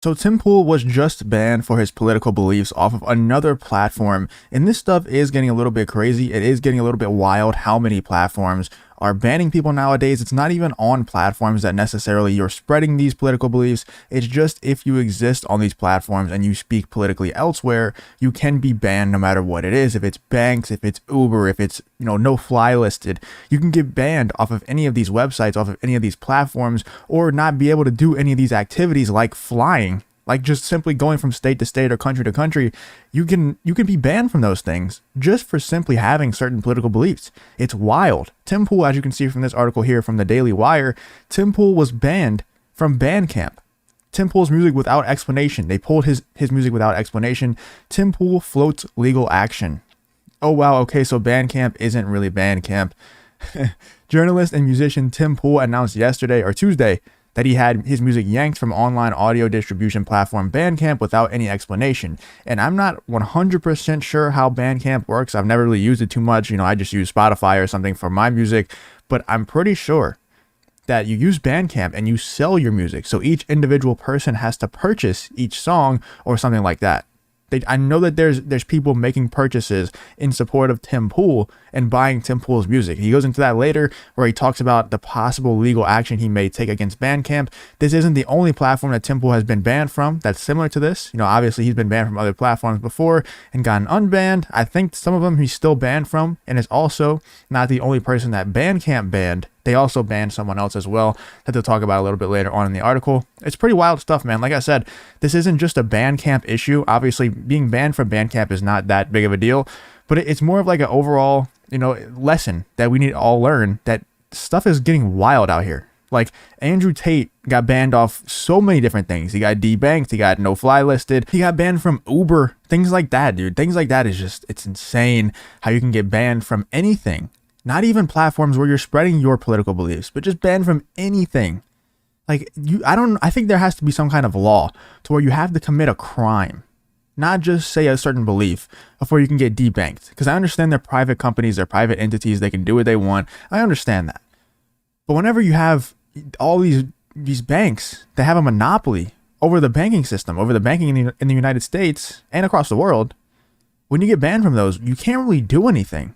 So Tim Pool was just banned for his political beliefs off of another platform, and this stuff is getting a little bit crazy. It is getting a little bit wild how many platforms are banning people nowadays. It's not even on platforms that necessarily you're spreading these political beliefs. It's just if you exist on these platforms and you speak politically elsewhere, you can be banned no matter what it is. If it's banks, if it's Uber, if it's, no fly listed, you can get banned off of any of these websites, off of any of these platforms, or not be able to do any of these activities like flying. Like just simply going from state to state or country to country, you can be banned from those things just for simply having certain political beliefs. It's wild. Tim Pool, as you can see from this article here from the Daily Wire, Tim Pool was banned from Bandcamp. Tim Pool's music without explanation. They pulled his music without explanation. Tim Pool floats legal action. Oh wow, okay, so Bandcamp isn't really Bandcamp. Journalist and musician Tim Pool announced yesterday or Tuesday that he had his music yanked from online audio distribution platform Bandcamp without any explanation. And I'm not 100% sure how Bandcamp works. I've never really used it too much. I just use Spotify or something for my music, but I'm pretty sure that you use Bandcamp and you sell your music. So each individual person has to purchase each song or something like that. I know that there's people making purchases in support of Tim Pool and buying Tim Pool's music. He goes into that later where he talks about the possible legal action he may take against Bandcamp. This isn't the only platform that Tim Pool has been banned from that's similar to this. Obviously he's been banned from other platforms before and gotten unbanned. I think some of them he's still banned from, and is also not the only person that Bandcamp banned. They also banned someone else as well that they'll talk about a little bit later on in the article. It's pretty wild stuff, man. Like I said, this isn't just a Bandcamp issue. Obviously, being banned from Bandcamp is not that big of a deal, but it's more of like an overall, lesson that we need to all learn that stuff is getting wild out here. Like Andrew Tate got banned off so many different things. He got debanked. He got no fly listed. He got banned from Uber. Things like that, dude. Things like that is just, it's insane how you can get banned from anything. Not even platforms where you're spreading your political beliefs, but just banned from anything. Like I think there has to be some kind of law to where you have to commit a crime, not just say a certain belief before you can get debanked. Because I understand they're private companies, they're private entities, they can do what they want. I understand that. But whenever you have all these banks that have a monopoly over the banking system, over the banking in the United States and across the world, when you get banned from those, you can't really do anything.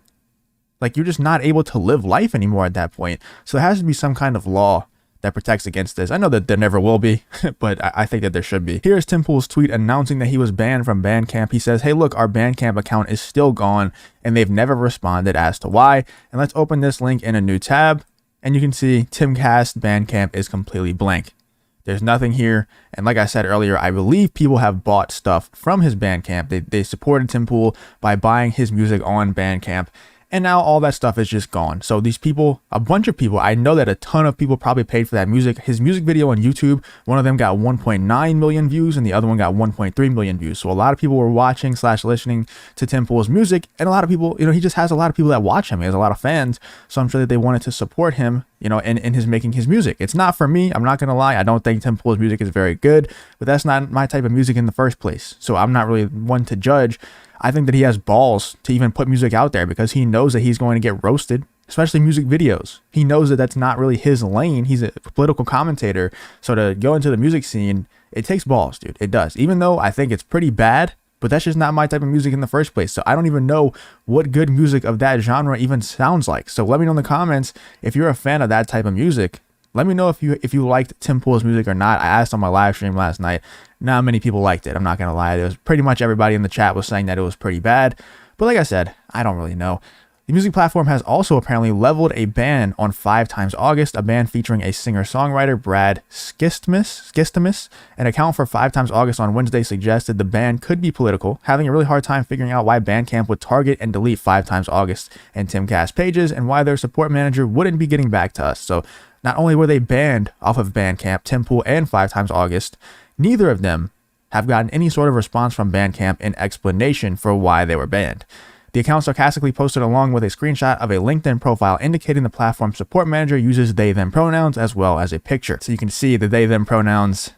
Like you're just not able to live life anymore at that point. So there has to be some kind of law that protects against this. I know that there never will be, but I think that there should be. Here's Tim Pool's tweet announcing that he was banned from Bandcamp. He says, "Hey, look, our Bandcamp account is still gone and they've never responded as to why. And let's open this link in a new tab. And you can see Timcast Bandcamp is completely blank. There's nothing here. And like I said earlier, I believe people have bought stuff from his Bandcamp. They supported Tim Pool by buying his music on Bandcamp. And now all that stuff is just gone. So these people, a bunch of people, I know that a ton of people probably paid for that music. His music video on YouTube, one of them got 1.9 million views and the other one got 1.3 million views. So a lot of people were watching / listening to Tim Pool's music. And a lot of people, he just has a lot of people that watch him. He has a lot of fans. So I'm sure that they wanted to support him, in his making his music. It's not for me. I'm not going to lie. I don't think Tim Pool's music is very good, but that's not my type of music in the first place. So I'm not really one to judge. I think that he has balls to even put music out there because he knows that he's going to get roasted, especially music videos. He knows that that's not really his lane. He's a political commentator. So to go into the music scene, it takes balls, dude. It does. Even though I think it's pretty bad, but that's just not my type of music in the first place. So I don't even know what good music of that genre even sounds like. So let me know in the comments if you're a fan of that type of music. Let me know if you liked Tim Pool's music or not. I asked on my live stream last night. Not many people liked it. I'm not going to lie. It was pretty much everybody in the chat was saying that it was pretty bad. But like I said, I don't really know. The music platform has also apparently leveled a ban on 5 Times August, a band featuring a singer-songwriter, Brad Skistimus. An account for 5 Times August on Wednesday suggested the ban could be political, having a really hard time figuring out why Bandcamp would target and delete 5 Times August and Timcast pages and why their support manager wouldn't be getting back to us. So not only were they banned off of Bandcamp, Tim Pool and 5 Times August, neither of them have gotten any sort of response from Bandcamp in explanation for why they were banned. The account sarcastically posted along with a screenshot of a LinkedIn profile indicating the platform support manager uses they/them pronouns as well as a picture. So you can see the they/them pronouns.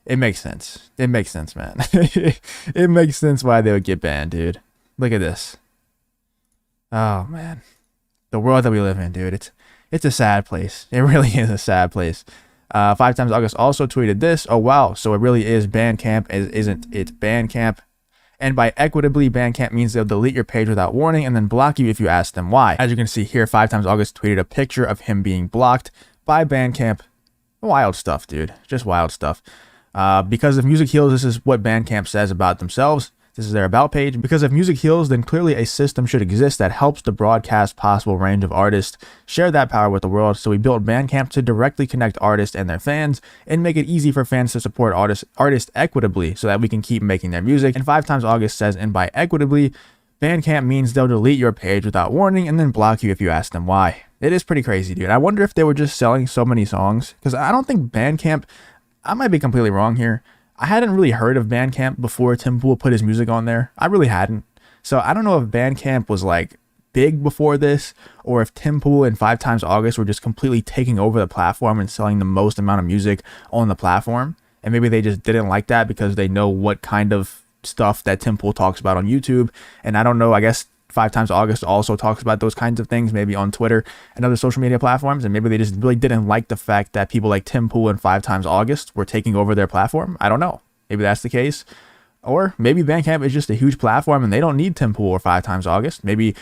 It makes sense. It makes sense, man. It makes sense why they would get banned, dude. Look at this. Oh, man. The world that we live in, dude. It's a sad place. It really is a sad place. Five Times August also tweeted this. Oh, wow. So it really is Bandcamp, isn't it Bandcamp? And by equitably, Bandcamp means they'll delete your page without warning and then block you if you ask them why. As you can see here, Five Times August tweeted a picture of him being blocked by Bandcamp. Wild stuff, dude. Just wild stuff. Because if music heals, this is what Bandcamp says about themselves. This is their about page. Because if music heals, then clearly a system should exist that helps the broadcast possible range of artists share that power with the world. So we built Bandcamp to directly connect artists and their fans and make it easy for fans to support artists equitably so that we can keep making their music. And Five Times August says, and by equitably, Bandcamp means they'll delete your page without warning and then block you if you ask them why. It is pretty crazy, dude. I wonder if they were just selling so many songs, because I don't think Bandcamp, I might be completely wrong here. I hadn't really heard of Bandcamp before Tim Pool put his music on there. I really hadn't. So I don't know if Bandcamp was like big before this, or if Tim Pool and Five Times August were just completely taking over the platform and selling the most amount of music on the platform. And maybe they just didn't like that because they know what kind of stuff that Tim Pool talks about on YouTube. And I don't know, I guess Five Times August also talks about those kinds of things, maybe on Twitter and other social media platforms. And maybe they just really didn't like the fact that people like Tim Pool and Five Times August were taking over their platform. I don't know. Maybe that's the case. Or maybe Bandcamp is just a huge platform and they don't need Tim Pool or Five Times August. Maybe,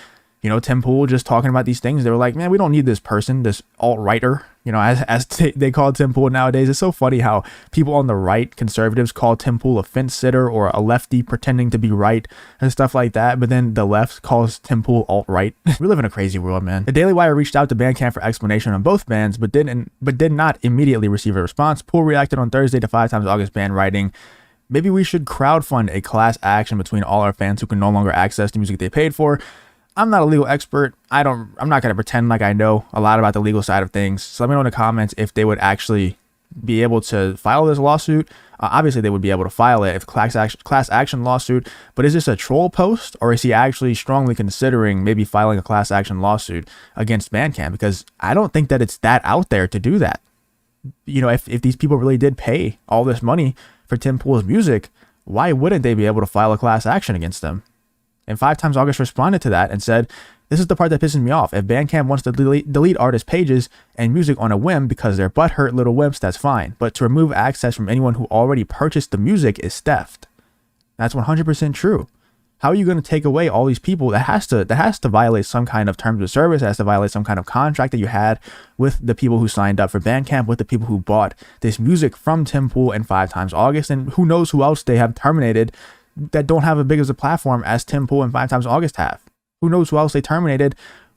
Tim Pool just talking about these things. They were like, man, we don't need this person, this alt-righter, as they call Tim Pool nowadays. It's so funny how people on the right, conservatives, call Tim Pool a fence sitter or a lefty pretending to be right and stuff like that. But then the left calls Tim Pool alt-right. We live in a crazy world, man. The Daily Wire reached out to Bandcamp for explanation on both bands, but did not immediately receive a response. Pool reacted on Thursday to Five Times August band, writing, maybe we should crowdfund a class action between all our fans who can no longer access the music they paid for. I'm not a legal expert. I'm not going to pretend like I know a lot about the legal side of things. So let me know in the comments if they would actually be able to file this lawsuit. Obviously, they would be able to file it if class action lawsuit. But is this a troll post, or is he actually strongly considering maybe filing a class action lawsuit against Bandcamp? Because I don't think that it's that out there to do that. If these people really did pay all this money for Tim Pool's music, why wouldn't they be able to file a class action against them? And Five Times August responded to that and said, this is the part that pisses me off. If Bandcamp wants to delete artist pages and music on a whim because they're butthurt little wimps, that's fine. But to remove access from anyone who already purchased the music is theft. That's 100% true. How are you going to take away all these people? That has to violate some kind of terms of service. It has to violate some kind of contract that you had with the people who signed up for Bandcamp, with the people who bought this music from Tim Pool and Five Times August. And who knows who else they have terminated that don't have as big as a platform as Tim Pool and Five Times August have. Who knows who else they terminated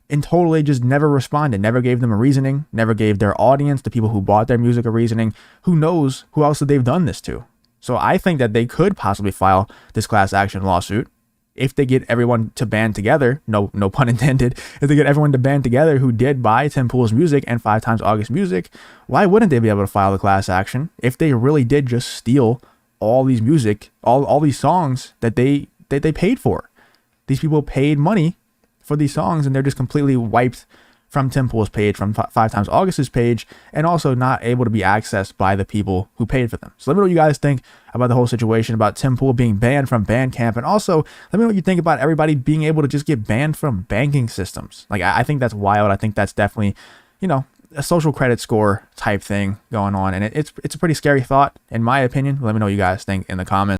and totally just never responded, never gave them a reasoning, never gave their audience, the people who bought their music, a reasoning. Who knows who else that they've done this to? So I think that they could possibly file this class action lawsuit if they get everyone to band together, no pun intended, if they get everyone to band together who did buy Tim Pool's music and Five Times August music. Why wouldn't they be able to file the class action if they really did just steal all these music, all these songs that they paid for? These people paid money for these songs and they're just completely wiped from Tim Pool's page, from Five Times August's page, and also not able to be accessed by the people who paid for them. So let me know what you guys think about the whole situation, about Tim Pool being banned from Bandcamp, and also let me know what you think about everybody being able to just get banned from banking systems. Like, I think that's wild. I think that's definitely, a social credit score type thing going on, and it's a pretty scary thought, in my opinion. Let me know what you guys think in the comments.